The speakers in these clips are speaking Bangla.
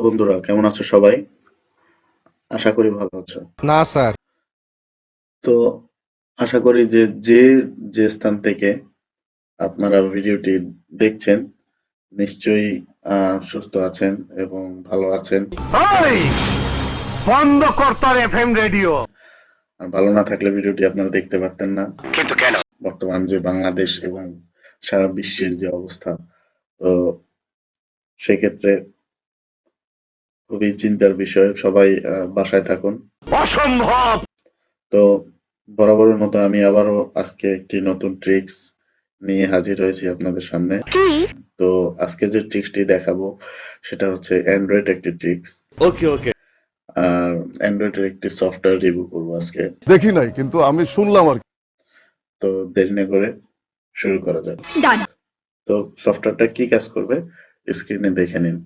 বন্ধুরা, কেমন আছো সবাই? আশা করি ভালো আছো। না স্যার। তো আশা করি যে স্থান থেকে আপনারা ভিডিওটি দেখছেন নিশ্চয়ই সুস্থ আছেন এবং ভালো আছেন। ওই বন্ধ কর তোর এফএম রেডিও। আর ভালো না থাকলে ভিডিওটি আপনারা দেখতে পারতেন না। কিন্তু কেন? বর্তমান যে বাংলাদেশ এবং সারা বিশ্বের যে অবস্থা, তো সেক্ষেত্রে খুবই চিন্তার বিষয়। সবাই বাসায় থাকুন। অসম্ভব। তো বরাবরের মতো আমি আবারও আজকে একটি নতুন ট্রিক্স নিয়ে হাজির হয়েছি আপনাদের সামনে। তো আজকে যে ট্রিক্সটি দেখাবো সেটা হচ্ছে অ্যান্ড্রয়েড একটি ট্রিক্স। ওকে ওকে। আর অ্যান্ড্রয়েডের একটি সফটওয়্যার রিভিউ করবো আজকে। দেখি নাই, কিন্তু আমি শুনলাম আর কি। তো দেরি না করে শুরু করা যাক। তো সফটওয়্যারটা কি কাজ করবে স্ক্রিনে দেখে নিন।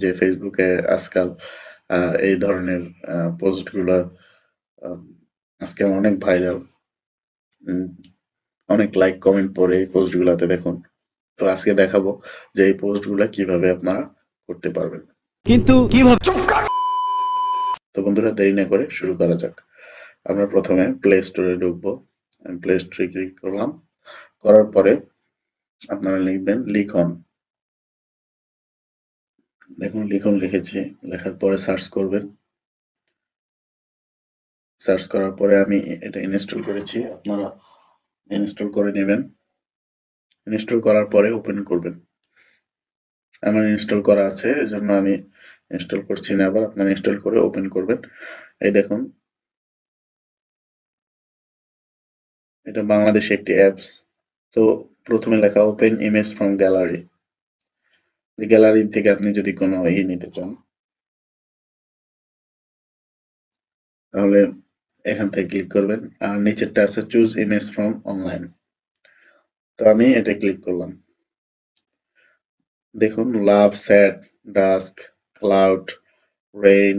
যে ফেসবুকে আজকাল এই ধরনের পোস্টগুলো আজকাল অনেক ভাইরাল, অনেক লাইক কমেন্ট পড়ে এই পোস্টগুলোতে দেখুন। তো আজকে দেখাবো যে এই পোস্টগুলো কিভাবে আপনারা করতে পারবেন। কিন্তু কিভাবে? তো বন্ধুরা, দেরি না করে শুরু করা যাক। আমরা প্রথমে প্লে স্টোরে ঢুকবো। আমি প্লে স্টোরে ক্লিক করলাম। করার পরে আপনারা লিখবেন লিখন। দেখুন লিখন লিখেছি। লেখার পরে সার্চ করবেন। সার্চ করার পরে আমি এটা ইনস্টল করেছি, আপনারা ইনস্টল করে নেবেন। ইনস্টল করার পরে ওপেন করবেন। আমার ইনস্টল করা আছে, এজন্য আমি ইনস্টল করছি না। আবার আপনারা ইনস্টল করে ওপেন করবেন। এই দেখুন, এটা বাংলাদেশে একটি অ্যাপস। তো প্রথমে লেখা open image from gallery. Gallery থেকে আপনি যদি কোনো নিতে চান, তাহলে এখান থেকে ক্লিক করবেন। আর নিচেরটা আছে চুজ ইমেজ ফ্রম অনলাইন। তো আমি এটা ক্লিক করলাম। দেখুন love, sad, dusk, cloud, rain,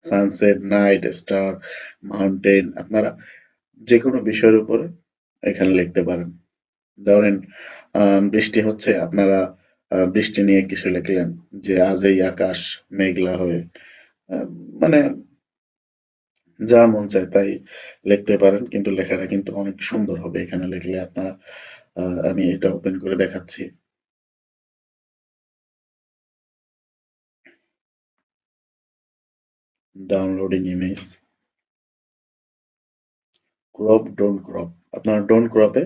sunset, night, star, mountain, আপনারা যে কোনো বিষয়ের উপরে এখানে লিখতে পারেন। ধরেন বৃষ্টি হচ্ছে, আপনারা বৃষ্টি নিয়ে কিছু লিখলেন, যে আজ এই আকাশ মেঘলা হয়ে, মানে যা মন চায় তাই লিখতে পারেন, কিন্তু লেখাটা কিন্তু অনেক সুন্দর হবে এখানে লিখলে আপনারা। আমি এটা ওপেন করে দেখাচ্ছি। Downloading image, crop, don't crop. আপনারা ডোন্ট ক্রপে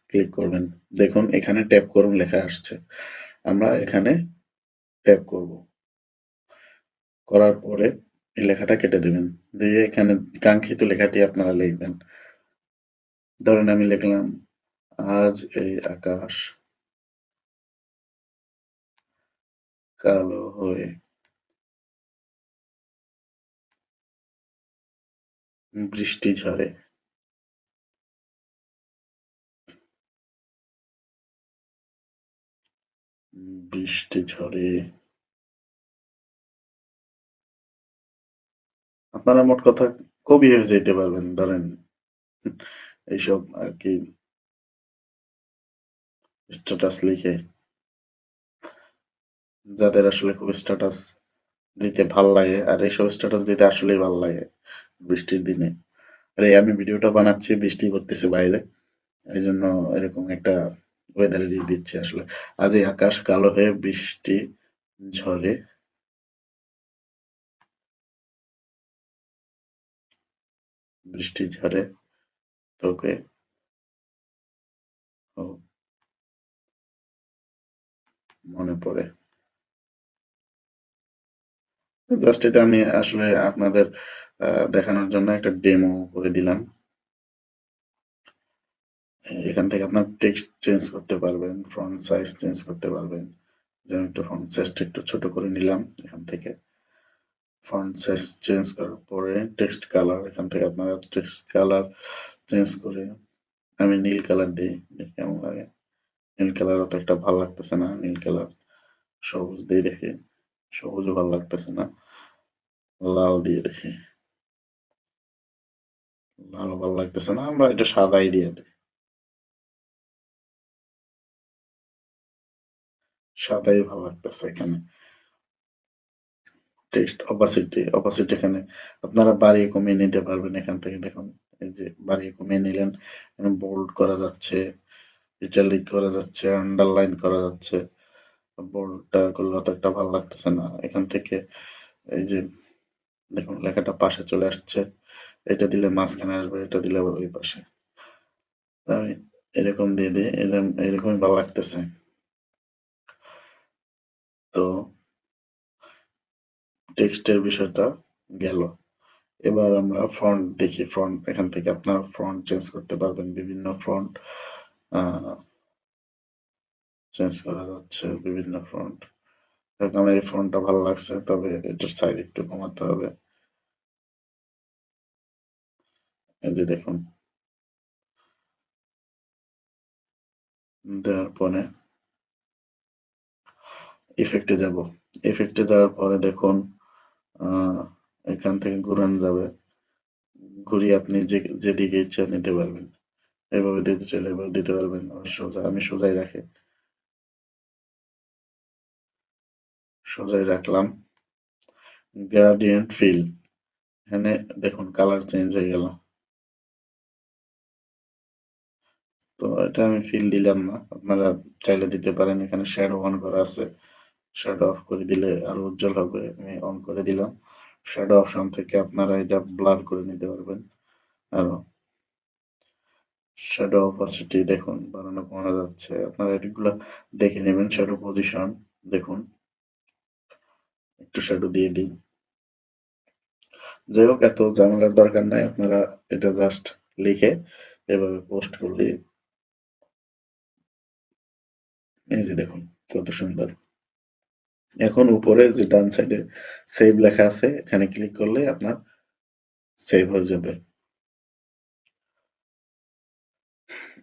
ক্লিক করবেন। দেখুন এখানে ট্যাপ করুন লেখা আসছে। আমরা এখানে ট্যাপ করব। করার পরে এই লেখাটা কেটে দেবেন। দিয়ে এখানে কাঙ্ক্ষিত লেখাটি আপনারা লিখবেন। ধরেন আমি লিখলাম আজ এই আকাশ কালো হয়ে বৃষ্টি ঝরে। বৃষ্টি ঝরে। আপনারা মোট কথা কবি হয়ে যেতে পারবেন। ধরেন এইসব আর কি স্ট্যাটাস লিখে, যাদের আসলে খুব স্ট্যাটাস দিতে ভাল লাগে, আর এইসব স্ট্যাটাস দিতে আসলেই ভাল লাগে বৃষ্টির দিনে। আরে আমি ভিডিওটা বানাচ্ছি, বৃষ্টি পড়তেছে বাইরে, এই জন্য এরকম একটা ওয়েদারে দিয়ে দিচ্ছে আসলে। আজ এই আকাশ কালো হয়ে বৃষ্টি ঝরে, বৃষ্টি ঝরে তোকে ও মনে পড়ে। জাস্ট এটা আমি আসলে আপনাদের দেখানোর জন্য একটা ডেমো করে দিলাম। এখান থেকে আপনার টেক্সট চেঞ্জ করতে পারবেন, ফন্ট সাইজ চেঞ্জ করতে পারবেন। যেমন একটু ফন্ট সাইজটা একটু ছোট করে নিলাম এখান থেকে। ফন্ট সাইজ চেঞ্জ করার পরে টেক্সট কালার, এখান থেকে আপনারা টেক্সট কালার চেঞ্জ করে আমি নীল কালার দিই, দেখি কেমন লাগে। নীল কালার অত একটা ভালো লাগতেছে না। নীল কালার সবুজ দিয়ে দেখি, সবুজও ভালো লাগতেছে না। লাল দিয়ে দেখি, লাল ভালো লাগতেছে না। আমরা এটা সাদাই দিয়ে দিই, সাদাই ভালো লাগতেছে এখানে। টেক্সট অপাসিটি এখানে আপনারা বাড়িয়ে কমিয়ে নিতে পারবেন। এখান থেকে দেখুন, এই যে বাড়িয়ে কমিয়ে নিলেন, বোল্ড করা যাচ্ছে, ইটালিক করা যাচ্ছে, আন্ডারলাইন করা যাচ্ছে। বোল্ডটা করলে অত একটা ভালো লাগতেছে না। এখান থেকে এই যে দেখুন লেখাটা পাশে চলে আসছে, এটা দিলে মাঝখানে আসবে, এটা দিলে আবার ওই পাশে। আমি এরকম দিয়ে দিই, এরকমই ভালো লাগতেছে। তো টেক্সটের বিষয়টা গেল। এবার আমরা ফন্ট দেখি। ফন্ট এখান থেকে আপনারা ফন্ট চেঞ্জ করতে পারবেন। বিভিন্ন ফন্ট চেঞ্জ করা যাচ্ছে, বিভিন্ন ফন্ট। আমার এই ফন্টটা ভালো লাগছে, তবে এটার সাইজ একটু কমাতে হবে। এই যে দেখুন, দেওয়ার পরে ইফেক্টে যাব। ইফেক্টে যাওয়ার পরে দেখুন এখান থেকে ঘুরান যাবে, ঘুরিয়ে আপনি যেদিকে ইচ্ছা নিতে পারবেন। এভাবে দিতে চাইলে এভাবে দিতে পারবেন। সোজা আমি সোজাই রাখি, সোজাই রাখলাম। গ্রেডিয়েন্ট ফিল, এখানে দেখুন কালার চেঞ্জ হয়ে গেল। তো এটা আমি ফিল দিলাম না, আপনারা চাইলে দিতে পারেন। এখানে শ্যাডো অন করা আছে, শ্যাডো অফ করে দিলে আরো উজ্জ্বল হবে। আমি অন করে দিলাম। শ্যাডো অপশন থেকে আপনারা এটা ব্লার করে নিতে পারবেন। আরো শ্যাডো অপাসিটি দেখুন বাড়ানো কমানো যাচ্ছে, আপনারা এগুলো দেখে নেবেন। শ্যাডো পজিশন দেখুন, একটু শ্যাডো দিয়ে দিই। যাই হোক, এত ঝামেলার দরকার নাই, আপনারা এটা জাস্ট লিখে এভাবে পোস্ট করলে, এই যে দেখুন কত সুন্দর। এখন উপরে যে ডান সাইডে সেভ লেখা আছে, এখানে ক্লিক করলে আপনার সেভ হয়ে যাবে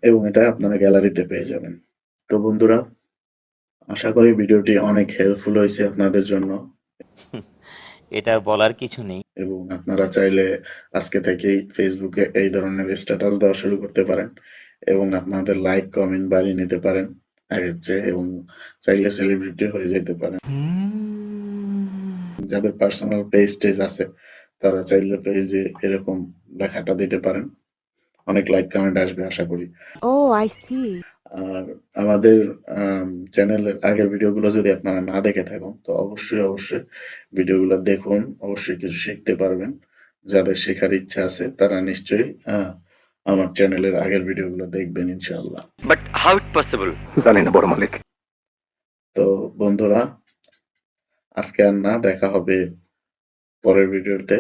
এবং এটা আপনারা গ্যালারিতে পেয়ে যাবেন। তো বন্ধুরা, আশা করি ভিডিওটি অনেক হেল্পফুল হয়েছে আপনাদের জন্য, এটা বলার কিছু নেই। এবং আপনারা চাইলে আজকে থেকেই ফেসবুকে এই ধরনের স্ট্যাটাস দেওয়া শুরু করতে পারেন এবং আপনাদের লাইক কমেন্ট বাড়িয়ে নিতে পারেন আগের চেয়ে, এবং চাইলে সেলিব্রিটি হয়ে যেতে পারেন। যাদের পার্সোনাল পেজ আছে তারা চাইলে পেজে এরকম লেখাটা দিতে পারেন, অনেক লাইক কমেন্ট আসবে আশা করি। Oh, I see. আর আমাদের চ্যানেলের আগের ভিডিওগুলো যদি আপনারা না দেখে থাকুন, তো অবশ্যই ভিডিওগুলো দেখুন, অবশ্যই কিছু শিখতে পারবেন। যাদের শেখার ইচ্ছা আছে তারা নিশ্চয়ই আমার চ্যানেলের আগের ভিডিওগুলো দেখবেন ইনশাআল্লাহ। But how it possible? জানি না বড় মালিক। তো বন্ধুরা, আজকে আর না, দেখা হবে পরের ভিডিওতে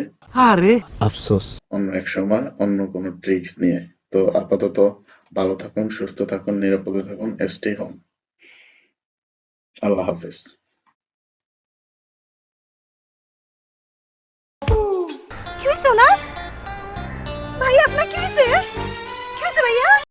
আফসোস। অন্য এক সময় অন্য কোনো ট্রিক্স নিয়ে। তো আপাতত ভালো থাকুন, সুস্থ থাকুন, নিরাপদে থাকুন, স্টে হোম। আল্লাহ হাফেজ। কি হয়েছে ওনার? ভাই আপনার কি হয়েছে?